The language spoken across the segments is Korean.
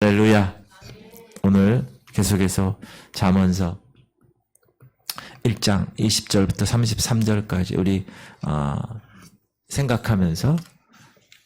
할렐루야. 오늘 계속해서 잠언서 1장 20절부터 33절까지 우리 생각하면서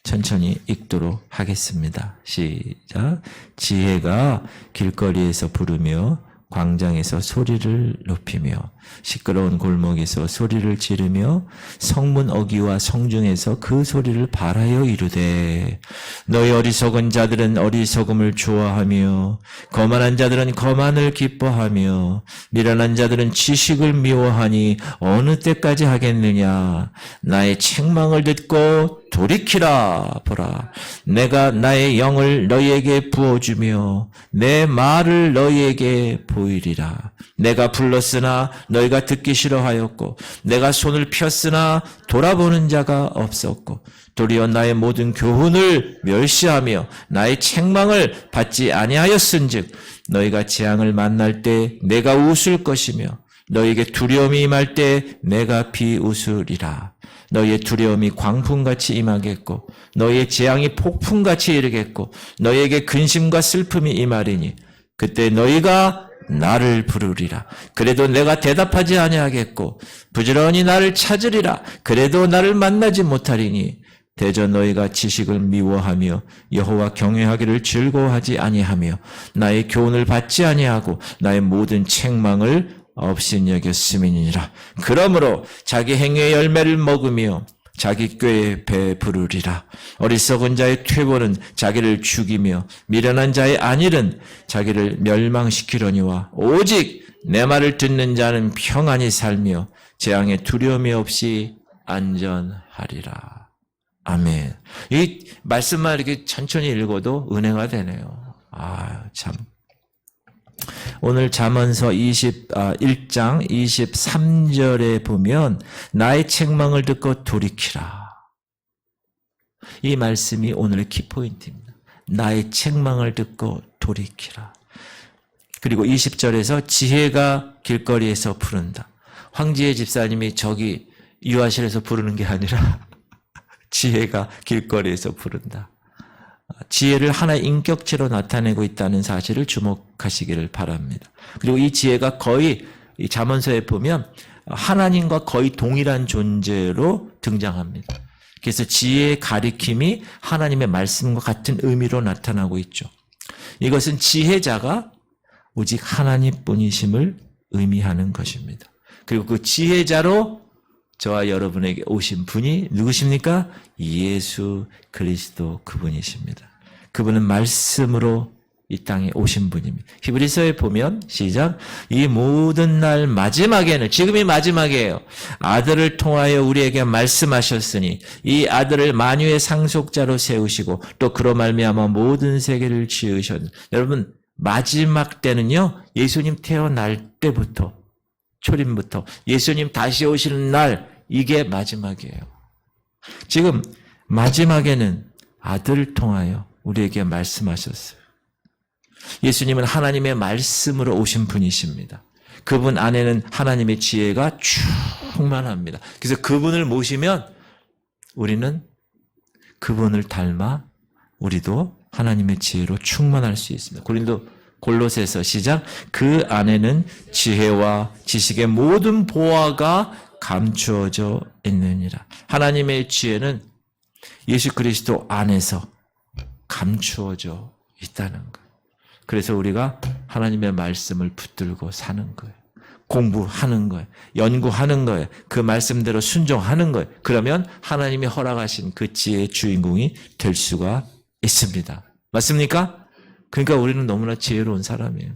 천천히 읽도록 하겠습니다. 시작. 지혜가 길거리에서 부르며 광장에서 소리를 높이며 시끄러운 골목에서 소리를 지르며 성문 어귀와 성중에서 그 소리를 발하여 이르되 너희 어리석은 자들은 어리석음을 좋아하며 거만한 자들은 거만을 기뻐하며 미련한 자들은 지식을 미워하니 어느 때까지 하겠느냐. 나의 책망을 듣고 돌이키라. 보라, 내가 나의 영을 너희에게 부어주며 내 말을 너희에게 보이리라. 내가 불렀으나 너희가 듣기 싫어하였고 내가 손을 폈으나 돌아보는 자가 없었고 도리어 나의 모든 교훈을 멸시하며 나의 책망을 받지 아니하였은즉 너희가 재앙을 만날 때 내가 웃을 것이며 너희에게 두려움이 임할 때 내가 비웃으리라. 너희의 두려움이 광풍같이 임하겠고 너희의 재앙이 폭풍같이 이르겠고 너희에게 근심과 슬픔이 임하리니 그때 너희가 나를 부르리라. 그래도 내가 대답하지 아니하겠고 부지런히 나를 찾으리라. 그래도 나를 만나지 못하리니 대저 너희가 지식을 미워하며 여호와 경외하기를 즐거워하지 아니하며 나의 교훈을 받지 아니하고 나의 모든 책망을 업신여겼음이니라. 그러므로 자기 행위의 열매를 먹으며 자기 꾀에 배부르리라. 어리석은 자의 퇴보는 자기를 죽이며 미련한 자의 안일은 자기를 멸망시키려니와 오직 내 말을 듣는 자는 평안히 살며 재앙에 두려움이 없이 안전하리라. 아멘. 이 말씀만 이렇게 천천히 읽어도 은혜가 되네요. 참. 오늘 잠언서 1장 23절에 보면 나의 책망을 듣고 돌이키라. 이 말씀이 오늘의 키포인트입니다. 나의 책망을 듣고 돌이키라. 그리고 20절에서 지혜가 길거리에서 부른다. 황지혜 집사님이 저기 유아실에서 부르는 게 아니라 지혜가 길거리에서 부른다. 지혜를 하나의 인격체로 나타내고 있다는 사실을 주목하시기를 바랍니다. 그리고 이 지혜가 거의 이 잠언서에 보면 하나님과 거의 동일한 존재로 등장합니다. 그래서 지혜의 가리킴이 하나님의 말씀과 같은 의미로 나타나고 있죠. 이것은 지혜자가 오직 하나님뿐이심을 의미하는 것입니다. 그리고 그 지혜자로 저와 여러분에게 오신 분이 누구십니까? 예수 그리스도 그분이십니다. 그분은 말씀으로 이 땅에 오신 분입니다. 히브리서에 보면 시작. 이 모든 날 마지막에는, 지금이 마지막이에요. 아들을 통하여 우리에게 말씀하셨으니 이 아들을 만유의 상속자로 세우시고 또 그로 말미암아 모든 세계를 지으셨는. 여러분, 마지막 때는요, 예수님 태어날 때부터 초림부터 예수님 다시 오시는 날, 이게 마지막이에요. 지금 마지막에는 아들을 통하여 우리에게 말씀하셨어요. 예수님은 하나님의 말씀으로 오신 분이십니다. 그분 안에는 하나님의 지혜가 충만합니다. 그래서 그분을 모시면 우리는 그분을 닮아 우리도 하나님의 지혜로 충만할 수 있습니다. 골로새서 시작. 그 안에는 지혜와 지식의 모든 보화가 감추어져 있느니라. 하나님의 지혜는 예수 그리스도 안에서 감추어져 있다는 거예요. 그래서 우리가 하나님의 말씀을 붙들고 사는 거예요. 공부하는 거예요. 연구하는 거예요. 그 말씀대로 순종하는 거예요. 그러면 하나님이 허락하신 그 지혜의 주인공이 될 수가 있습니다. 맞습니까? 그러니까 우리는 너무나 지혜로운 사람이에요.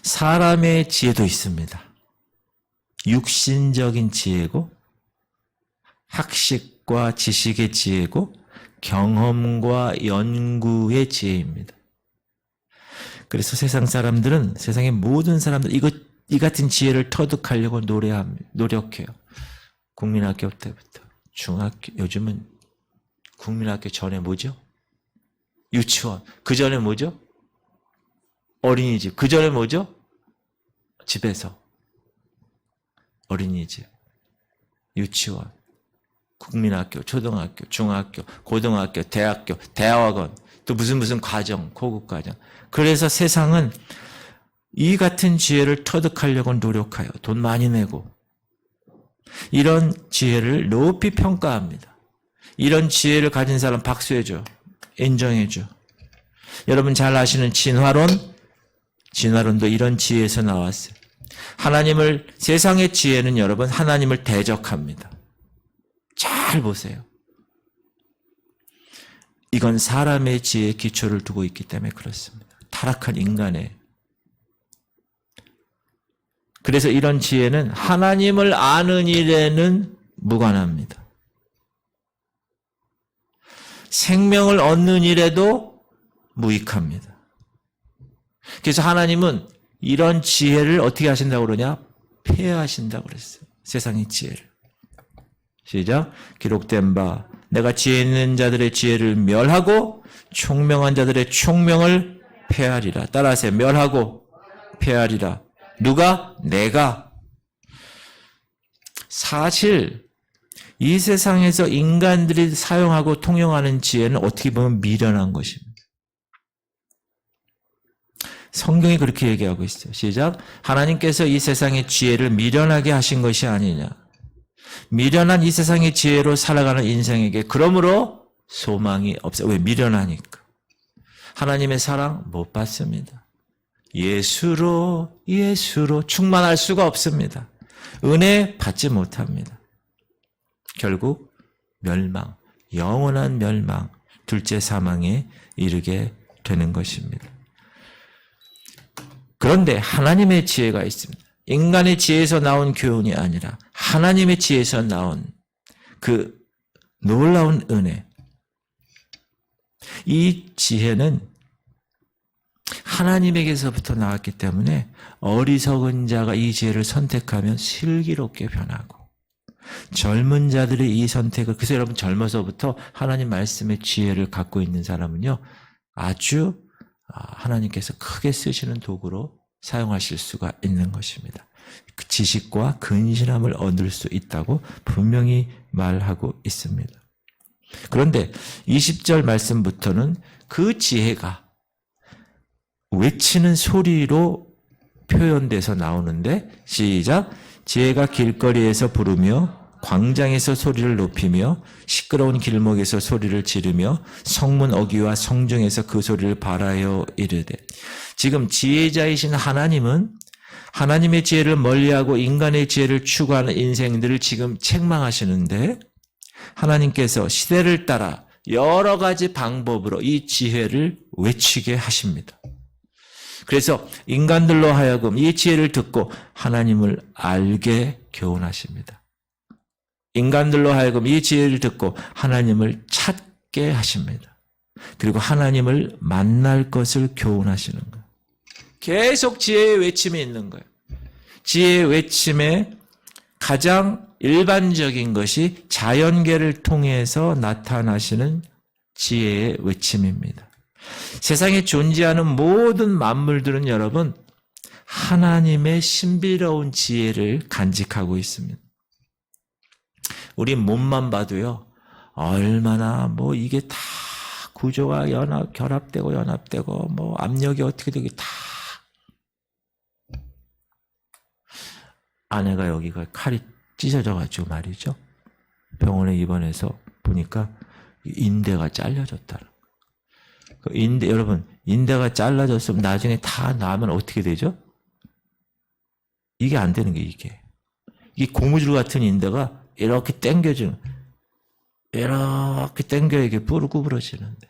사람의 지혜도 있습니다. 육신적인 지혜고 학식과 지식의 지혜고 경험과 연구의 지혜입니다. 그래서 세상 사람들은, 세상의 모든 사람들 이 같은 지혜를 터득하려고 노력해요. 국민학교 때부터 중학교, 요즘은 국민학교 전에 뭐죠? 유치원. 그 전에 뭐죠? 어린이집. 그 전에 뭐죠? 집에서. 어린이집, 유치원, 국민학교, 초등학교, 중학교, 고등학교, 대학교, 대학원, 또 무슨 과정, 고급 과정. 그래서 세상은 이 같은 지혜를 터득하려고 노력해요. 돈 많이 내고. 이런 지혜를 높이 평가합니다. 이런 지혜를 가진 사람 박수해줘. 인정해줘. 여러분 잘 아시는 진화론도 이런 지혜에서 나왔어요. 세상의 지혜는 여러분 하나님을 대적합니다. 잘 보세요. 이건 사람의 지혜에 기초를 두고 있기 때문에 그렇습니다. 타락한 인간의. 그래서 이런 지혜는 하나님을 아는 일에는 무관합니다. 생명을 얻는 일에도 무익합니다. 그래서 하나님은 이런 지혜를 어떻게 하신다고 그러냐? 폐하신다고 그랬어요. 세상의 지혜를. 시작. 기록된 바 내가 지혜 있는 자들의 지혜를 멸하고 총명한 자들의 총명을 폐하리라. 따라하세요. 멸하고 폐하리라. 누가? 내가. 사실 이 세상에서 인간들이 사용하고 통용하는 지혜는 어떻게 보면 미련한 것입니다. 성경이 그렇게 얘기하고 있어요. 시작. 하나님께서 이 세상의 지혜를 미련하게 하신 것이 아니냐. 미련한 이 세상의 지혜로 살아가는 인생에게 그러므로 소망이 없어요. 왜? 미련하니까. 하나님의 사랑 못 받습니다. 예수로 충만할 수가 없습니다. 은혜 받지 못합니다. 결국 멸망, 영원한 멸망, 둘째 사망에 이르게 되는 것입니다. 그런데 하나님의 지혜가 있습니다. 인간의 지혜에서 나온 교훈이 아니라 하나님의 지혜에서 나온 그 놀라운 은혜. 이 지혜는 하나님에게서부터 나왔기 때문에 어리석은 자가 이 지혜를 선택하면 슬기롭게 변하고, 젊은 자들이 이 선택을, 그래서 여러분 젊어서부터 하나님 말씀의 지혜를 갖고 있는 사람은요, 아주 하나님께서 크게 쓰시는 도구로 사용하실 수가 있는 것입니다. 그 지식과 근신함을 얻을 수 있다고 분명히 말하고 있습니다. 그런데 20절 말씀부터는 그 지혜가 외치는 소리로 표현돼서 나오는데, 시작. 지혜가 길거리에서 부르며 광장에서 소리를 높이며 시끄러운 길목에서 소리를 지르며 성문 어귀와 성중에서 그 소리를 발하여 이르되. 지금 지혜자이신 하나님은 하나님의 지혜를 멀리하고 인간의 지혜를 추구하는 인생들을 지금 책망하시는데, 하나님께서 시대를 따라 여러 가지 방법으로 이 지혜를 외치게 하십니다. 그래서 인간들로 하여금 이 지혜를 듣고 하나님을 알게 교훈하십니다. 인간들로 하여금 이 지혜를 듣고 하나님을 찾게 하십니다. 그리고 하나님을 만날 것을 교훈하시는 거예요. 계속 지혜의 외침이 있는 거예요. 지혜의 외침에 가장 일반적인 것이 자연계를 통해서 나타나시는 지혜의 외침입니다. 세상에 존재하는 모든 만물들은 여러분 하나님의 신비로운 지혜를 간직하고 있습니다. 우리 몸만 봐도요, 얼마나 이게 다 구조가 결합되고 연합되고 압력이 어떻게 되고 다. 아내가 여기가 칼이 찢어져가지고 말이죠. 병원에 입원해서 보니까 인대가 잘려졌다는 거예요. 여러분, 인대가 잘라졌으면 나중에 다 나면 어떻게 되죠? 이게 안 되는 게 이게 고무줄 같은 인대가 이렇게 당겨야 이게 구부러지는데.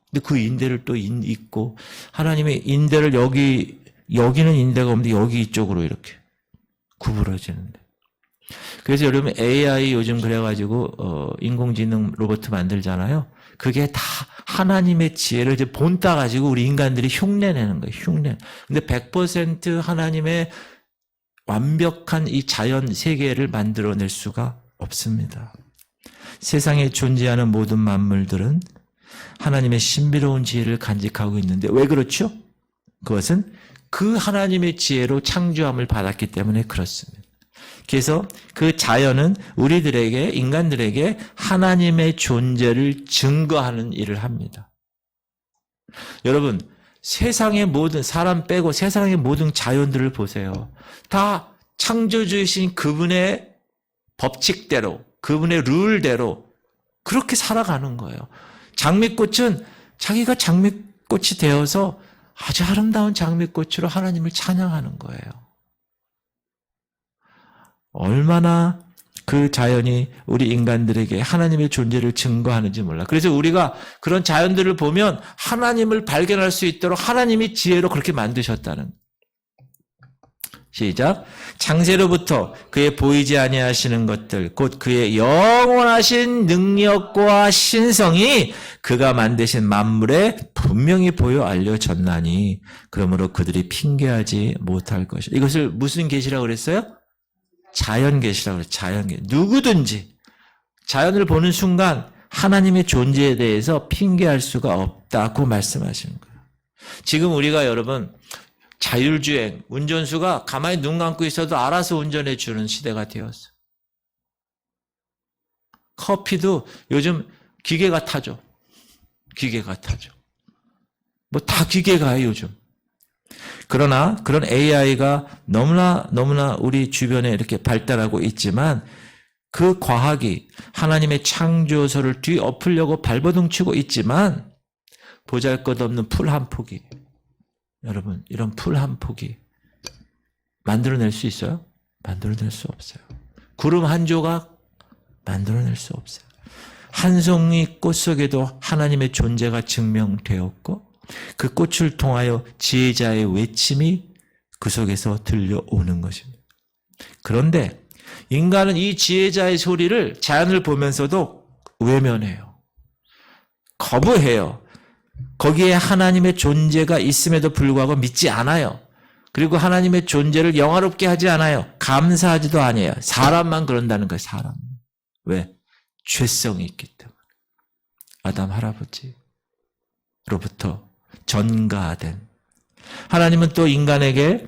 근데 그 인대를 또 잇고, 하나님의 인대를 여기는 인대가 없는데 여기 이쪽으로 이렇게 구부러지는데. 그래서 여러분 AI 요즘 그래가지고 인공지능 로봇 만들잖아요. 그게 다 하나님의 지혜를 이제 본따 가지고 우리 인간들이 흉내내는 거예요. 흉내. 근데 100% 하나님의 완벽한 이 자연 세계를 만들어낼 수가 없습니다. 세상에 존재하는 모든 만물들은 하나님의 신비로운 지혜를 간직하고 있는데 왜 그렇죠? 그것은 그 하나님의 지혜로 창조함을 받았기 때문에 그렇습니다. 그래서 그 자연은 우리들에게, 인간들에게 하나님의 존재를 증거하는 일을 합니다. 여러분, 세상의 모든, 사람 빼고 세상의 모든 자연들을 보세요. 다 창조주이신 그분의 법칙대로, 그분의 룰대로 그렇게 살아가는 거예요. 장미꽃은 자기가 장미꽃이 되어서 아주 아름다운 장미꽃으로 하나님을 찬양하는 거예요. 얼마나 그 자연이 우리 인간들에게 하나님의 존재를 증거하는지 몰라. 그래서 우리가 그런 자연들을 보면 하나님을 발견할 수 있도록 하나님이 지혜로 그렇게 만드셨다는. 시작. 창세로부터 그의 보이지 아니하시는 것들 곧 그의 영원하신 능력과 신성이 그가 만드신 만물에 분명히 보여 알려졌나니 그러므로 그들이 핑계하지 못할 것이다. 이것을 무슨 계시라고 그랬어요? 자연 계시라고 그랬어요. 자연 계시. 누구든지 자연을 보는 순간 하나님의 존재에 대해서 핑계할 수가 없다고 말씀하시는 거예요. 지금 우리가 여러분 자율주행, 운전수가 가만히 눈 감고 있어도 알아서 운전해 주는 시대가 되었어요. 커피도 요즘 기계가 타죠. 기계가 타죠. 뭐 다 기계가 해요, 요즘. 그러나 그런 AI가 너무나 우리 주변에 이렇게 발달하고 있지만 그 과학이 하나님의 창조서를 뒤엎으려고 발버둥 치고 있지만 보잘것없는 풀 한 포기. 여러분, 이런 풀 한 포기 만들어낼 수 있어요? 만들어낼 수 없어요. 구름 한 조각 만들어낼 수 없어요. 한 송이 꽃 속에도 하나님의 존재가 증명되었고 그 꽃을 통하여 지혜자의 외침이 그 속에서 들려오는 것입니다. 그런데 인간은 이 지혜자의 소리를 자연을 보면서도 외면해요. 거부해요. 거기에 하나님의 존재가 있음에도 불구하고 믿지 않아요. 그리고 하나님의 존재를 영화롭게 하지 않아요. 감사하지도 아니에요. 사람만 그런다는 거예요. 사람. 왜? 죄성이 있기 때문에. 아담 할아버지로부터 전가된. 하나님은 또 인간에게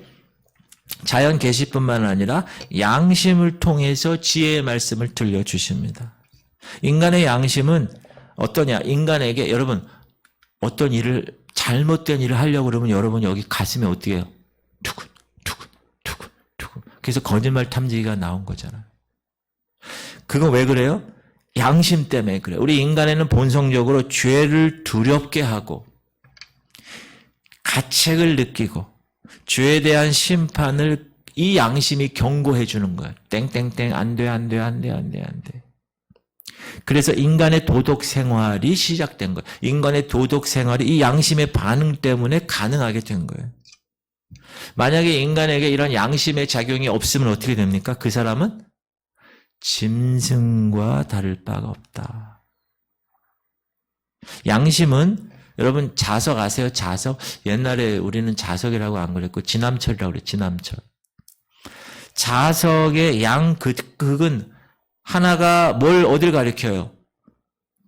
자연 계시뿐만 아니라 양심을 통해서 지혜의 말씀을 들려주십니다. 인간의 양심은 어떠냐? 인간에게 여러분 어떤 일을 잘못된 일을 하려고 그러면 여러분 여기 가슴에 어떻게 해요? 두근. 그래서 거짓말 탐지기가 나온 거잖아요. 그건 왜 그래요? 양심 때문에 그래요. 우리 인간에는 본성적으로 죄를 두렵게 하고 가책을 느끼고 죄에 대한 심판을 이 양심이 경고해 주는 거예요. 땡땡땡 안 돼. 그래서 인간의 도덕 생활이 시작된 거예요. 인간의 도덕 생활이 이 양심의 반응 때문에 가능하게 된 거예요. 만약에 인간에게 이런 양심의 작용이 없으면 어떻게 됩니까? 그 사람은 짐승과 다를 바가 없다. 양심은 여러분 자석 아세요? 자석? 옛날에 우리는 자석이라고 안 그랬고 지남철이라고 그래요. 지남철. 자석의 양극은 하나가 뭘 어딜 가리켜요?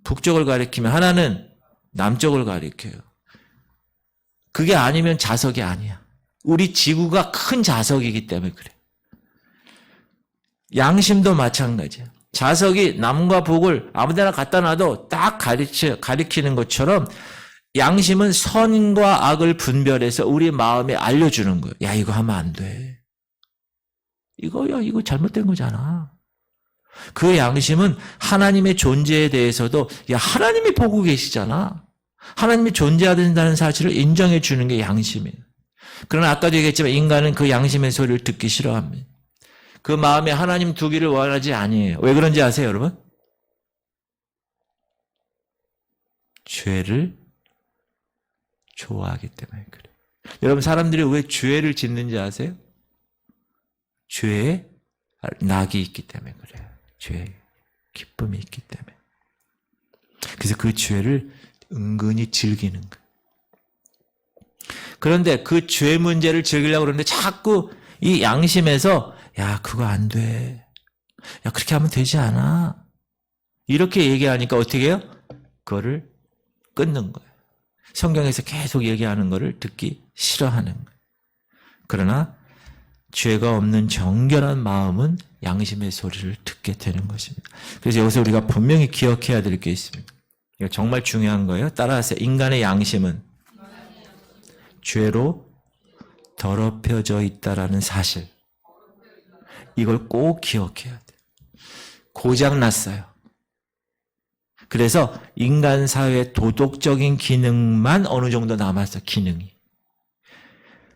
북쪽을 가리키면 하나는 남쪽을 가리켜요. 그게 아니면 자석이 아니야. 우리 지구가 큰 자석이기 때문에 그래. 양심도 마찬가지야. 자석이 남과 북을 아무데나 갖다 놔도 딱 가리키는 것처럼 양심은 선과 악을 분별해서 우리 마음에 알려주는 거예요. 야, 이거 하면 안 돼. 이거 잘못된 거잖아. 그 양심은 하나님의 존재에 대해서도 야, 하나님이 보고 계시잖아. 하나님이 존재하신다는 사실을 인정해 주는 게 양심이에요. 그러나 아까도 얘기했지만 인간은 그 양심의 소리를 듣기 싫어합니다. 그 마음에 하나님 두기를 원하지 아니에요. 왜 그런지 아세요, 여러분? 죄를 좋아하기 때문에 그래요. 여러분, 사람들이 왜 죄를 짓는지 아세요? 죄에 낙이 있기 때문에 그래요. 죄에 기쁨이 있기 때문에. 그래서 그 죄를 은근히 즐기는 거예요. 그런데 그 죄 문제를 즐기려고 그러는데 자꾸 이 양심에서 야, 그거 안 돼. 야, 그렇게 하면 되지 않아. 이렇게 얘기하니까 어떻게 해요? 그거를 끊는 거예요. 성경에서 계속 얘기하는 거를 듣기 싫어하는 거예요. 그러나 죄가 없는 정결한 마음은 양심의 소리를 듣게 되는 것입니다. 그래서 여기서 우리가 분명히 기억해야 될 게 있습니다. 이거 정말 중요한 거예요. 따라하세요. 인간의 양심은 죄로 더럽혀져 있다라는 사실. 이걸 꼭 기억해야 돼요. 고장났어요. 그래서 인간 사회의 도덕적인 기능만 어느 정도 남았어, 기능이.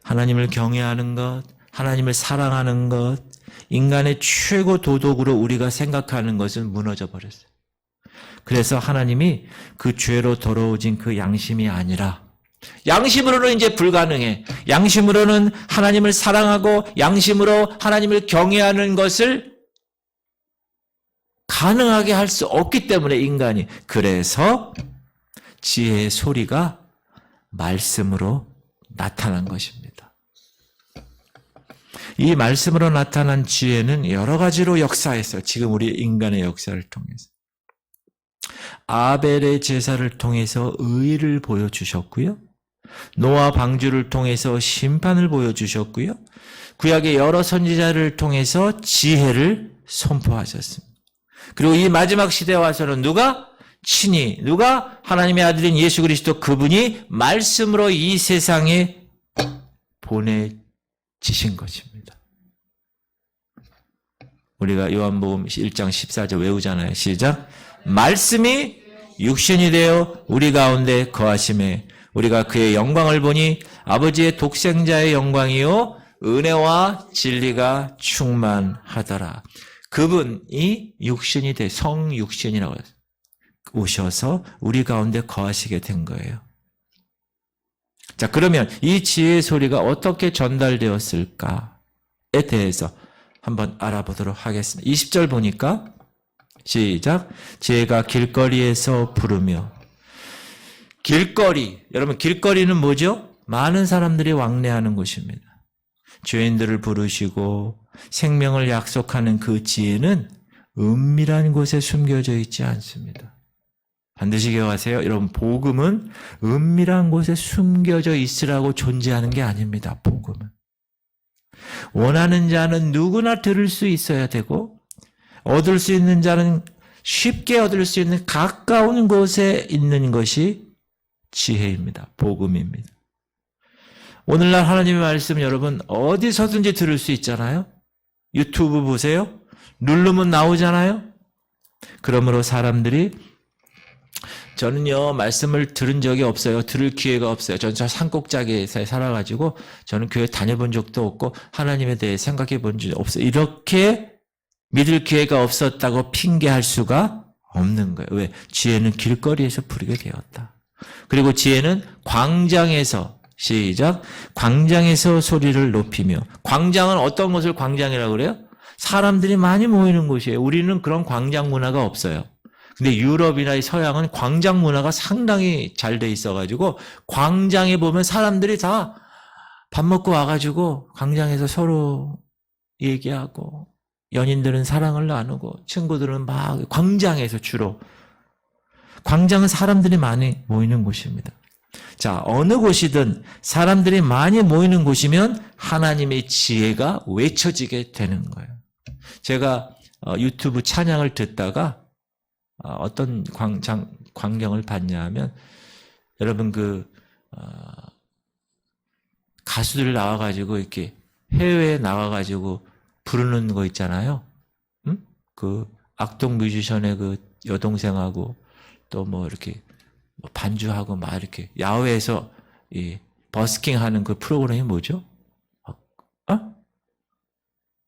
하나님을 경외하는 것, 하나님을 사랑하는 것, 인간의 최고 도덕으로 우리가 생각하는 것은 무너져 버렸어요. 그래서 하나님이 그 죄로 더러워진 그 양심이 아니라 양심으로는 이제 불가능해. 양심으로는 하나님을 사랑하고 양심으로 하나님을 경외하는 것을 가능하게 할 수 없기 때문에 인간이. 그래서 지혜의 소리가 말씀으로 나타난 것입니다. 이 말씀으로 나타난 지혜는 여러 가지로 역사했어요. 지금 우리 인간의 역사를 통해서. 아벨의 제사를 통해서 의를 보여주셨고요. 노아 방주를 통해서 심판을 보여주셨고요. 구약의 여러 선지자를 통해서 지혜를 선포하셨습니다. 그리고 이 마지막 시대에 와서는 누가 하나님의 아들인 예수 그리스도 그분이 말씀으로 이 세상에 보내지신 것입니다. 우리가 요한복음 1장 14절 외우잖아요. 시작. 말씀이 육신이 되어 우리 가운데 거하심에 우리가 그의 영광을 보니 아버지의 독생자의 영광이요 은혜와 진리가 충만하더라. 그분이 육신이 돼 성육신이라고 오셔서 우리 가운데 거하시게 된 거예요. 자, 그러면 이 지혜의 소리가 어떻게 전달되었을까에 대해서 한번 알아보도록 하겠습니다. 20절 보니까 시작. 지혜가 길거리에서 부르며. 길거리. 여러분, 길거리는 뭐죠? 많은 사람들이 왕래하는 곳입니다. 죄인들을 부르시고 생명을 약속하는 그 지혜는 은밀한 곳에 숨겨져 있지 않습니다. 반드시 기억하세요. 여러분, 복음은 은밀한 곳에 숨겨져 있으라고 존재하는 게 아닙니다. 복음은. 원하는 자는 누구나 들을 수 있어야 되고 얻을 수 있는 자는 쉽게 얻을 수 있는 가까운 곳에 있는 것이 지혜입니다. 복음입니다. 오늘날 하나님의 말씀 여러분 어디서든지 들을 수 있잖아요. 유튜브 보세요. 누르면 나오잖아요. 그러므로 사람들이 저는요 말씀을 들은 적이 없어요. 들을 기회가 없어요. 저는 저 산꼭자기에서 살아가지고 저는 교회 다녀본 적도 없고 하나님에 대해 생각해 본 적이 없어요. 이렇게 믿을 기회가 없었다고 핑계할 수가 없는 거예요. 왜? 지혜는 길거리에서 부르게 되었다. 그리고 지혜는 광장에서 시작. 광장에서 소리를 높이며. 광장은 어떤 것을 광장이라고 그래요? 사람들이 많이 모이는 곳이에요. 우리는 그런 광장 문화가 없어요. 근데 유럽이나 서양은 광장 문화가 상당히 잘 돼 있어가지고 광장에 보면 사람들이 다 밥 먹고 와가지고 광장에서 서로 얘기하고 연인들은 사랑을 나누고 친구들은 막 광장에서 주로. 광장은 사람들이 많이 모이는 곳입니다. 자, 어느 곳이든 사람들이 많이 모이는 곳이면 하나님의 지혜가 외쳐지게 되는 거예요. 제가 유튜브 찬양을 듣다가 어떤 광경을 봤냐 하면 여러분 가수들 나와가지고 이렇게 해외에 나가가지고 부르는 거 있잖아요. 응? 그 악동 뮤지션의 그 여동생하고 또 뭐 이렇게 반주하고 막 이렇게 야외에서 이 버스킹 하는 그 프로그램이 뭐죠?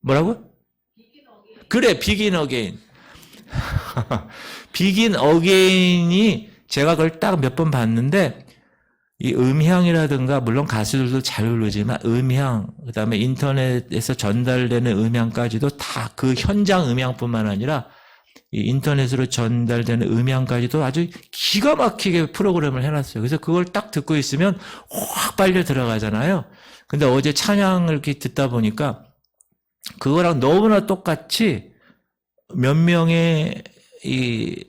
뭐라고? 그래, 비긴 어게인. 비긴 어게인이 제가 그걸 딱 몇 번 봤는데 이 음향이라든가 물론 가수들도 잘 부르지만 음향 그다음에 인터넷에서 전달되는 음향까지도 다 그 현장 음향뿐만 아니라 이 인터넷으로 전달되는 음향까지도 아주 기가 막히게 프로그램을 해놨어요. 그래서 그걸 딱 듣고 있으면 확 빨려 들어가잖아요. 근데 어제 찬양을 이렇게 듣다 보니까 그거랑 너무나 똑같이 몇 명의 이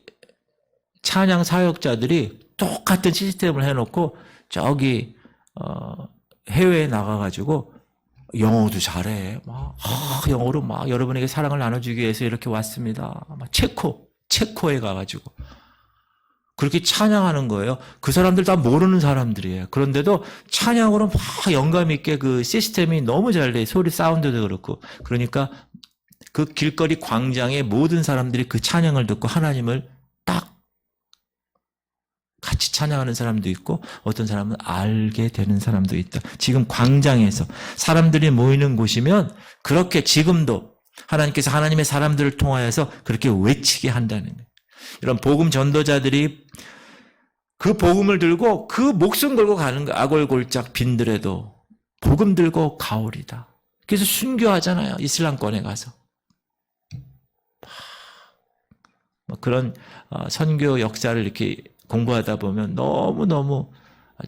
찬양 사역자들이 똑같은 시스템을 해놓고 저기 해외에 나가가지고 영어도 잘해. 영어로 여러분에게 사랑을 나눠주기 위해서 이렇게 왔습니다. 체코에 가가지고. 그렇게 찬양하는 거예요. 그 사람들 다 모르는 사람들이에요. 그런데도 찬양으로 영감 있게 그 시스템이 너무 잘 돼. 소리 사운드도 그렇고. 그러니까 그 길거리 광장에 모든 사람들이 그 찬양을 듣고 하나님을 딱 같이 찬양하는 사람도 있고 어떤 사람은 알게 되는 사람도 있다. 지금 광장에서 사람들이 모이는 곳이면 그렇게 지금도 하나님께서 하나님의 사람들을 통하여서 그렇게 외치게 한다는 거예요. 이런 복음 전도자들이 그 복음을 들고 그 목숨 걸고 가는 거 아골골짝 빈들에도 복음 들고 가오리다. 그래서 순교하잖아요. 이슬람권에 가서. 그런 선교 역사를 이렇게 공부하다 보면 너무너무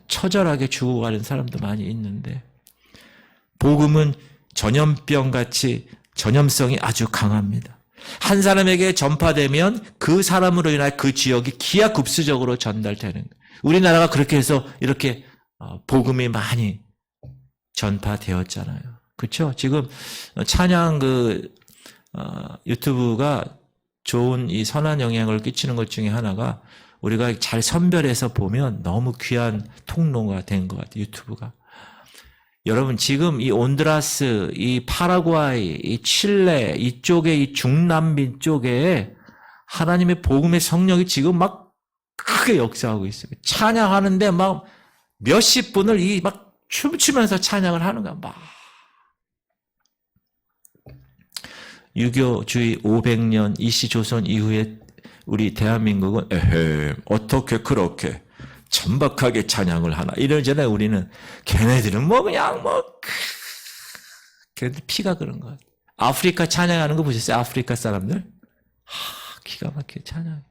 처절하게 죽어가는 사람도 많이 있는데 복음은 전염병같이 전염성이 아주 강합니다. 한 사람에게 전파되면 그 사람으로 인해 그 지역이 기하급수적으로 전달되는 거예요. 우리나라가 그렇게 해서 이렇게 복음이 많이 전파되었잖아요. 그렇죠? 지금 찬양 유튜브가 좋은 이 선한 영향을 끼치는 것 중에 하나가 우리가 잘 선별해서 보면 너무 귀한 통로가 된 것 같아요. 유튜브가. 여러분 지금 이 온두라스, 이 파라과이, 이 칠레 이쪽에 이 중남미 쪽에 하나님의 복음의 성령이 지금 막 크게 역사하고 있어요. 찬양하는데 막 몇십 분을 막 춤추면서 찬양을 하는 거야. 막 6.25주의 500년 이시조선 이후에 우리 대한민국은 어떻게 그렇게 천박하게 찬양을 하나 이러잖아요. 우리는 걔네들은 그냥 걔네들 피가 그런 거. 아프리카 찬양하는 거 보셨어요? 아프리카 사람들 기가 막히게 찬양.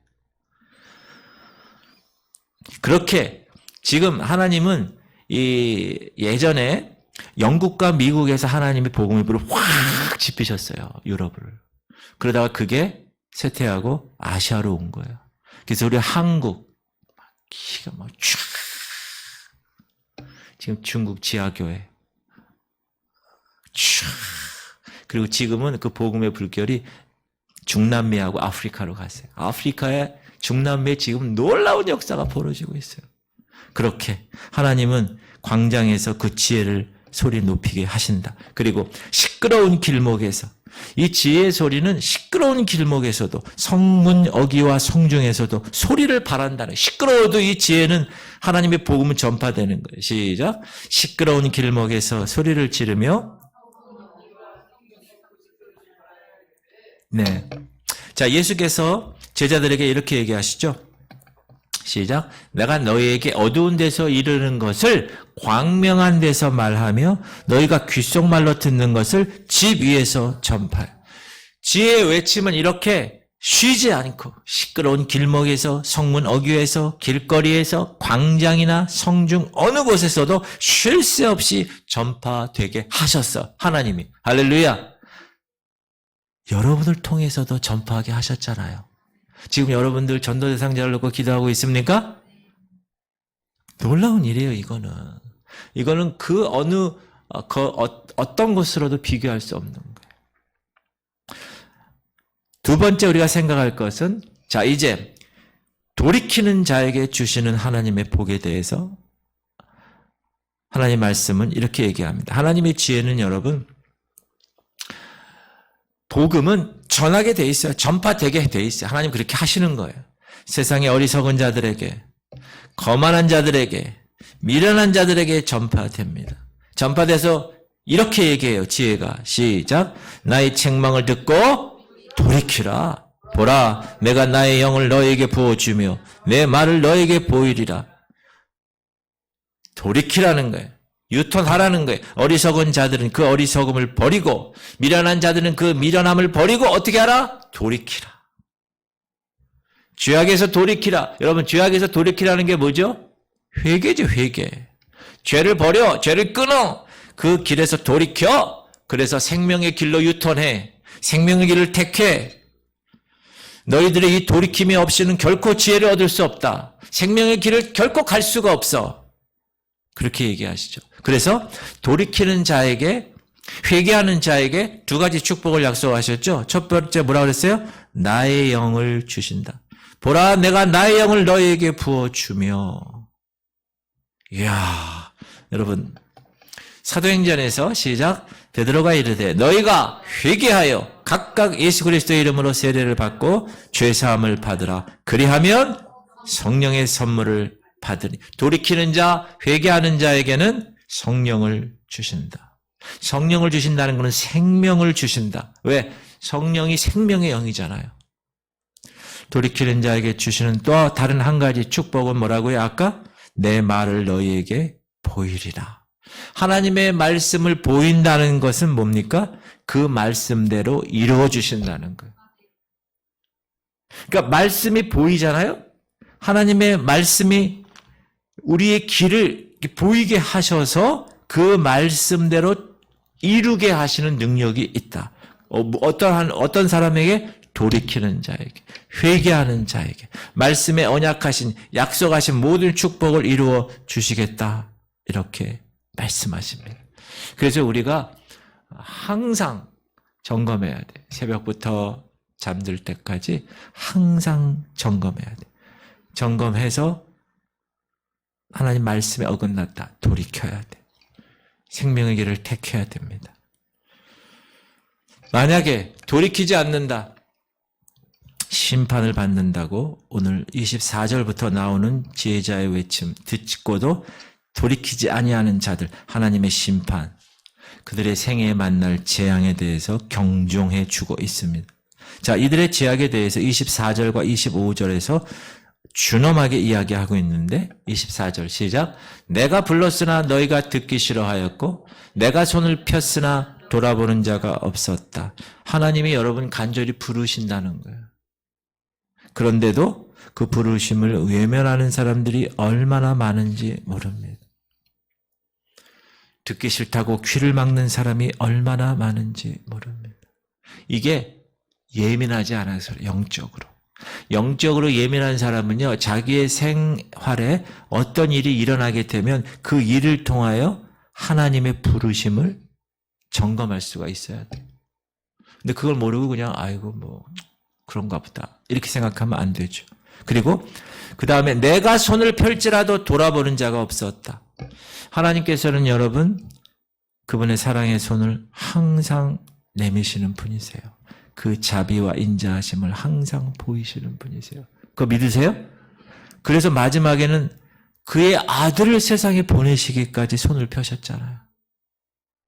그렇게 지금 하나님은 예전에 영국과 미국에서 하나님의 복음의 불을 확 지피셨어요. 유럽을. 그러다가 그게 쇠퇴하고 아시아로 온 거예요. 그래서 우리 한국 기가 막 쫙 지금 중국 지하교회 쫙 그리고 지금은 그 복음의 불결이 중남미하고 아프리카로 갔어요. 아프리카에 중남미에 지금 놀라운 역사가 벌어지고 있어요. 그렇게 하나님은 광장에서 그 지혜를 소리 높이게 하신다. 그리고 시끄러운 길목에서 이 지혜의 소리는 시끄러운 길목에서도 성문 어기와 성중에서도 소리를 바란다는 시끄러워도 이 지혜는 하나님의 복음은 전파되는 거예요. 시작. 시끄러운 길목에서 소리를 지르며 네. 자, 예수께서 제자들에게 이렇게 얘기하시죠. 시작. 내가 너희에게 어두운 데서 이르는 것을 광명한 데서 말하며 너희가 귓속말로 듣는 것을 집 위에서 전파해. 지혜의 외침은 이렇게 쉬지 않고 시끄러운 길목에서 성문 어귀에서 길거리에서 광장이나 성중 어느 곳에서도 쉴 새 없이 전파되게 하셨어. 하나님이. 할렐루야. 여러분을 통해서도 전파하게 하셨잖아요. 지금 여러분들 전도 대상자를 놓고 기도하고 있습니까? 놀라운 일이에요, 이거는. 이거는 어떤 것으로도 비교할 수 없는 거예요. 두 번째 우리가 생각할 것은, 자, 이제 돌이키는 자에게 주시는 하나님의 복에 대해서 하나님의 말씀은 이렇게 얘기합니다. 하나님의 지혜는 여러분, 복음은 전하게 돼 있어요. 전파되게 돼 있어요. 하나님 그렇게 하시는 거예요. 세상의 어리석은 자들에게, 거만한 자들에게, 미련한 자들에게 전파됩니다. 전파돼서 이렇게 얘기해요. 지혜가. 시작. 나의 책망을 듣고 돌이키라. 보라, 내가 나의 영을 너에게 부어주며 내 말을 너에게 보이리라. 돌이키라는 거예요. 유턴하라는 거예요. 어리석은 자들은 그 어리석음을 버리고 미련한 자들은 그 미련함을 버리고 어떻게 하라? 돌이키라. 죄악에서 돌이키라. 여러분 죄악에서 돌이키라는 게 뭐죠? 회개죠. 회개. 죄를 버려. 죄를 끊어. 그 길에서 돌이켜. 그래서 생명의 길로 유턴해. 생명의 길을 택해. 너희들의 이 돌이킴이 없이는 결코 지혜를 얻을 수 없다. 생명의 길을 결코 갈 수가 없어. 그렇게 얘기하시죠. 그래서 돌이키는 자에게 회개하는 자에게 두 가지 축복을 약속하셨죠. 첫 번째 뭐라고 그랬어요? 나의 영을 주신다. 보라, 내가 나의 영을 너희에게 부어주며. 이야, 여러분, 사도행전에서 시작. 베드로가 이르되 너희가 회개하여 각각 예수 그리스도의 이름으로 세례를 받고 죄사함을 받으라. 그리하면 성령의 선물을 받으니. 돌이키는 자, 회개하는 자에게는 성령을 주신다. 성령을 주신다는 것은 생명을 주신다. 왜? 성령이 생명의 영이잖아요. 돌이키는 자에게 주시는 또 다른 한 가지 축복은 뭐라고요? 아까 내 말을 너희에게 보이리라. 하나님의 말씀을 보인다는 것은 뭡니까? 그 말씀대로 이루어 주신다는 거예요. 그러니까 말씀이 보이잖아요? 하나님의 말씀이 우리의 길을 보이게 하셔서 그 말씀대로 이루게 하시는 능력이 있다. 어떤 사람에게? 돌이키는 자에게, 회개하는 자에게 말씀에 언약하신, 약속하신 모든 축복을 이루어 주시겠다. 이렇게 말씀하십니다. 그래서 우리가 항상 점검해야 돼. 새벽부터 잠들 때까지 항상 점검해야 돼. 점검해서 하나님 말씀에 어긋났다. 돌이켜야 돼. 생명의 길을 택해야 됩니다. 만약에 돌이키지 않는다. 심판을 받는다고 오늘 24절부터 나오는 지혜자의 외침 듣고도 돌이키지 아니하는 자들, 하나님의 심판, 그들의 생애에 만날 재앙에 대해서 경종해 주고 있습니다. 자, 이들의 재앙에 대해서 24절과 25절에서 준엄하게 이야기하고 있는데 24절 시작. 내가 불렀으나 너희가 듣기 싫어하였고 내가 손을 폈으나 돌아보는 자가 없었다. 하나님이 여러분 간절히 부르신다는 거예요. 그런데도 그 부르심을 외면하는 사람들이 얼마나 많은지 모릅니다. 듣기 싫다고 귀를 막는 사람이 얼마나 많은지 모릅니다. 이게 예민하지 않아서 영적으로. 영적으로 예민한 사람은요, 자기의 생활에 어떤 일이 일어나게 되면 그 일을 통하여 하나님의 부르심을 점검할 수가 있어야 돼요. 근데 그걸 모르고 그냥 아이고 뭐 그런가 보다 이렇게 생각하면 안 되죠. 그리고 그 다음에 내가 손을 펼지라도 돌아보는 자가 없었다. 하나님께서는 여러분 그분의 사랑의 손을 항상 내미시는 분이세요. 그 자비와 인자하심을 항상 보이시는 분이세요. 그거 믿으세요? 그래서 마지막에는 그의 아들을 세상에 보내시기까지 손을 펴셨잖아요.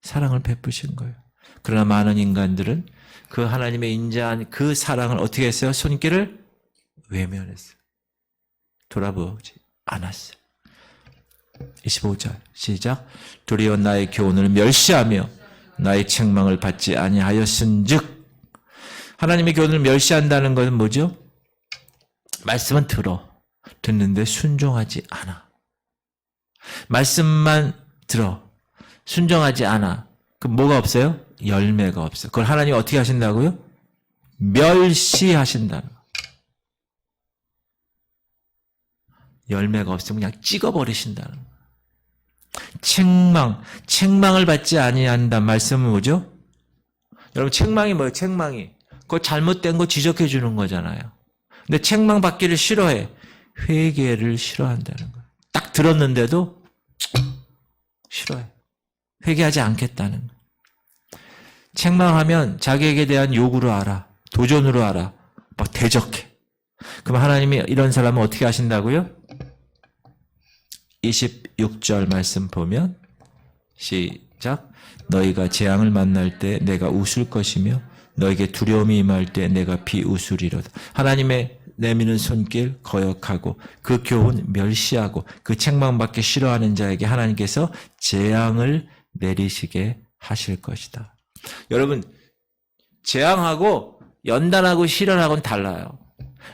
사랑을 베푸신 거예요. 그러나 많은 인간들은 그 하나님의 인자한 그 사랑을 어떻게 했어요? 손길을 외면했어요. 돌아보지 않았어요. 25절 시작. 도리어 나의 교훈을 멸시하며 나의 책망을 받지 아니하였은즉. 하나님의 교훈을 멸시한다는 것은 뭐죠? 말씀은 듣는데 순종하지 않아. 말씀만 들어 순종하지 않아. 그럼 뭐가 없어요? 열매가 없어요. 그걸 하나님이 어떻게 하신다고요? 멸시하신다는 거예요. 열매가 없으면 그냥 찍어버리신다는 거예요. 책망을 받지 아니한다 말씀은 뭐죠? 여러분 책망이 뭐예요? 책망이 그거 잘못된 거 지적해 주는 거잖아요. 근데 책망 받기를 싫어해. 회개를 싫어한다는 거예요. 딱 들었는데도 싫어해. 회개하지 않겠다는 거예요. 책망하면 자기에게 대한 요구로 알아. 도전으로 알아. 막 대적해. 그럼 하나님이 이런 사람은 어떻게 하신다고요? 26절 말씀 보면 시작. 너희가 재앙을 만날 때 내가 웃을 것이며 너에게 두려움이 임할 때 내가 비웃으리로다. 하나님의 내미는 손길 거역하고 그 교훈 멸시하고 그 책망받기 싫어하는 자에게 하나님께서 재앙을 내리시게 하실 것이다. 여러분 재앙하고 연단하고 시련하고는 달라요.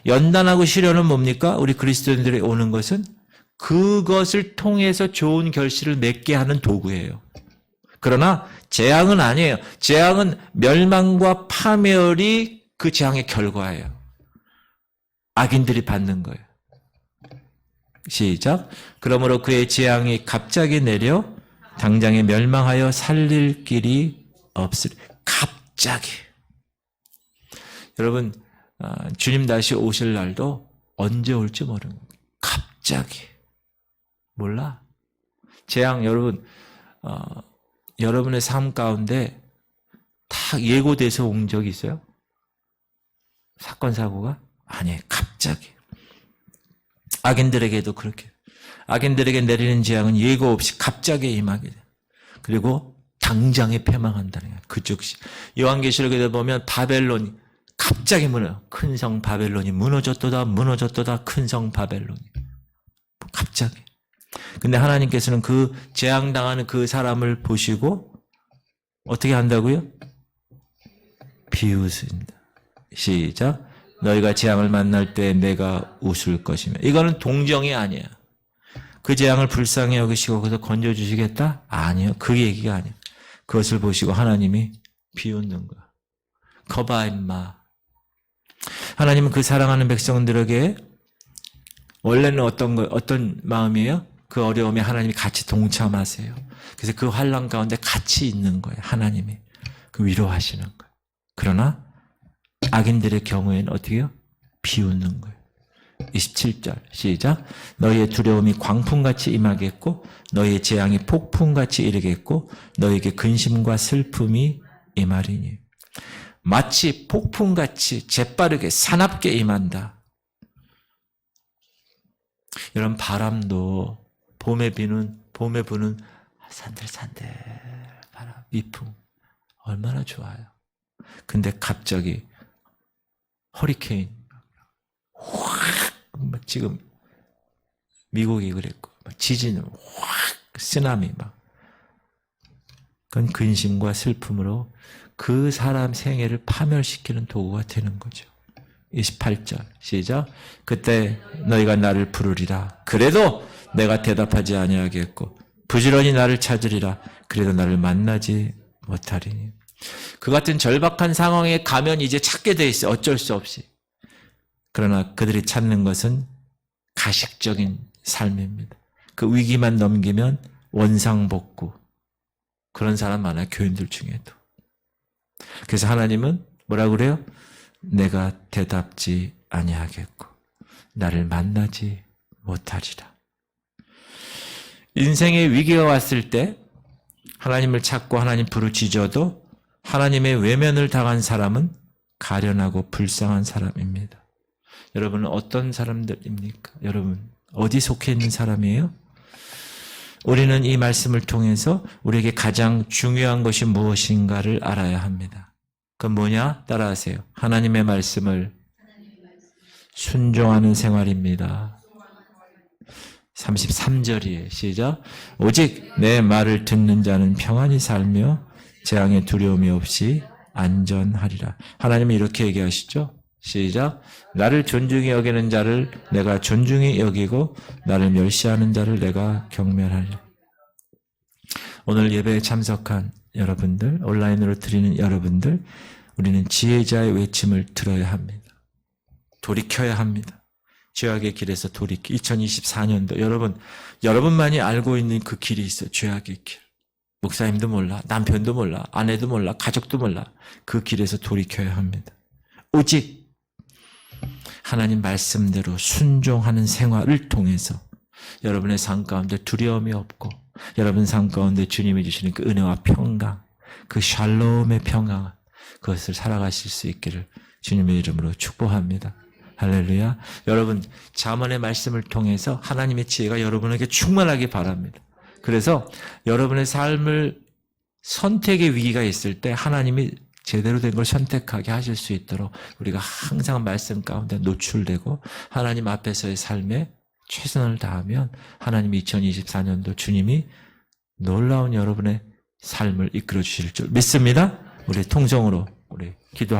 연단하고 시련은 뭡니까? 우리 그리스도인들이 오는 것은 그것을 통해서 좋은 결실을 맺게 하는 도구예요. 그러나 재앙은 아니에요. 재앙은 멸망과 파멸이 그 재앙의 결과예요. 악인들이 받는 거예요. 시작. 그러므로 그의 재앙이 갑자기 내려 당장에 멸망하여 살릴 길이 없으리. 갑자기. 여러분, 주님 다시 오실 날도 언제 올지 모르는 거예요. 갑자기. 몰라. 재앙, 여러분, 여러분의 삶 가운데 다 예고돼서 온 적이 있어요? 사건, 사고가? 아니에요. 갑자기. 악인들에게도 그렇게. 악인들에게 내리는 재앙은 예고 없이 갑자기 임하게 돼요. 그리고 당장에 패망한다는 거예요. 그 즉시. 요한계시록에 보면 바벨론이 갑자기 무너져. 큰 성 바벨론이 무너졌도다, 무너졌도다, 큰 성 바벨론이. 갑자기. 근데 하나님께서는 그 재앙당하는 그 사람을 보시고 어떻게 한다고요? 비웃으신다. 시작. 너희가 재앙을 만날 때 내가 웃을 것이며. 이거는 동정이 아니야. 그 재앙을 불쌍히 여기시고 그래서 건져주시겠다? 아니요. 그 얘기가 아니에요. 그것을 보시고 하나님이 비웃는 거야. 거봐 임마. 하나님은 그 사랑하는 백성들에게 원래는 어떤 마음이에요? 그 어려움에 하나님이 같이 동참하세요. 그래서 그 환난 가운데 같이 있는 거예요. 하나님이. 그 위로하시는 거예요. 그러나 악인들의 경우에는 어떻게 해요? 비웃는 거예요. 27절 시작. 너희의 두려움이 광풍같이 임하겠고 너희의 재앙이 폭풍같이 이르겠고 너희에게 근심과 슬픔이 임하리니. 마치 폭풍같이 재빠르게 사납게 임한다. 이런 바람도 봄에 부는 산들산들 바람, 미풍 얼마나 좋아요. 근데 갑자기 허리케인 확 지금 미국이 그랬고 지진은 확 쓰나미 막 그건 근심과 슬픔으로 그 사람 생애를 파멸시키는 도구가 되는 거죠. 28절 시작. 그때 너희가 나를 부르리라. 그래도 내가 대답하지 아니하겠고 부지런히 나를 찾으리라. 그래도 나를 만나지 못하리니. 그 같은 절박한 상황에 가면 이제 찾게 돼 있어요. 어쩔 수 없이. 그러나 그들이 찾는 것은 가식적인 삶입니다. 그 위기만 넘기면 원상복구. 그런 사람 많아요. 교인들 중에도. 그래서 하나님은 뭐라고 그래요? 내가 대답지 아니하겠고 나를 만나지 못하리라. 인생의 위기가 왔을 때 하나님을 찾고 하나님 부르짖어도 하나님의 외면을 당한 사람은 가련하고 불쌍한 사람입니다. 여러분은 어떤 사람들입니까? 여러분 어디 속해 있는 사람이에요? 우리는 이 말씀을 통해서 우리에게 가장 중요한 것이 무엇인가를 알아야 합니다. 그건 뭐냐? 따라하세요. 하나님의 말씀을 순종하는 생활입니다. 33절이에요. 시작. 오직 내 말을 듣는 자는 평안히 살며 재앙의 두려움이 없이 안전하리라. 하나님이 이렇게 얘기하시죠. 시작. 나를 존중히 여기는 자를 내가 존중히 여기고 나를 멸시하는 자를 내가 경멸하리라. 오늘 예배에 참석한 여러분들, 온라인으로 드리는 여러분들, 우리는 지혜자의 외침을 들어야 합니다. 돌이켜야 합니다. 죄악의 길에서 돌이켜. 2024년도 여러분만이 알고 있는 그 길이 있어요. 죄악의 길. 목사님도 몰라, 남편도 몰라, 아내도 몰라, 가족도 몰라. 그 길에서 돌이켜야 합니다. 오직 하나님 말씀대로 순종하는 생활을 통해서 여러분의 삶 가운데 두려움이 없고 여러분 삶 가운데 주님이 주시는 그 은혜와 평강, 그 샬롬의 평강, 그것을 살아가실 수 있기를 주님의 이름으로 축복합니다. 할렐루야. 여러분 잠언의 말씀을 통해서 하나님의 지혜가 여러분에게 충만하기 바랍니다. 그래서 여러분의 삶을 선택의 위기가 있을 때 하나님이 제대로 된 걸 선택하게 하실 수 있도록 우리가 항상 말씀 가운데 노출되고 하나님 앞에서의 삶에 최선을 다하면 하나님이 2024년도 주님이 놀라운 여러분의 삶을 이끌어 주실 줄 믿습니다. 우리 통성으로 우리 기도하겠습니다.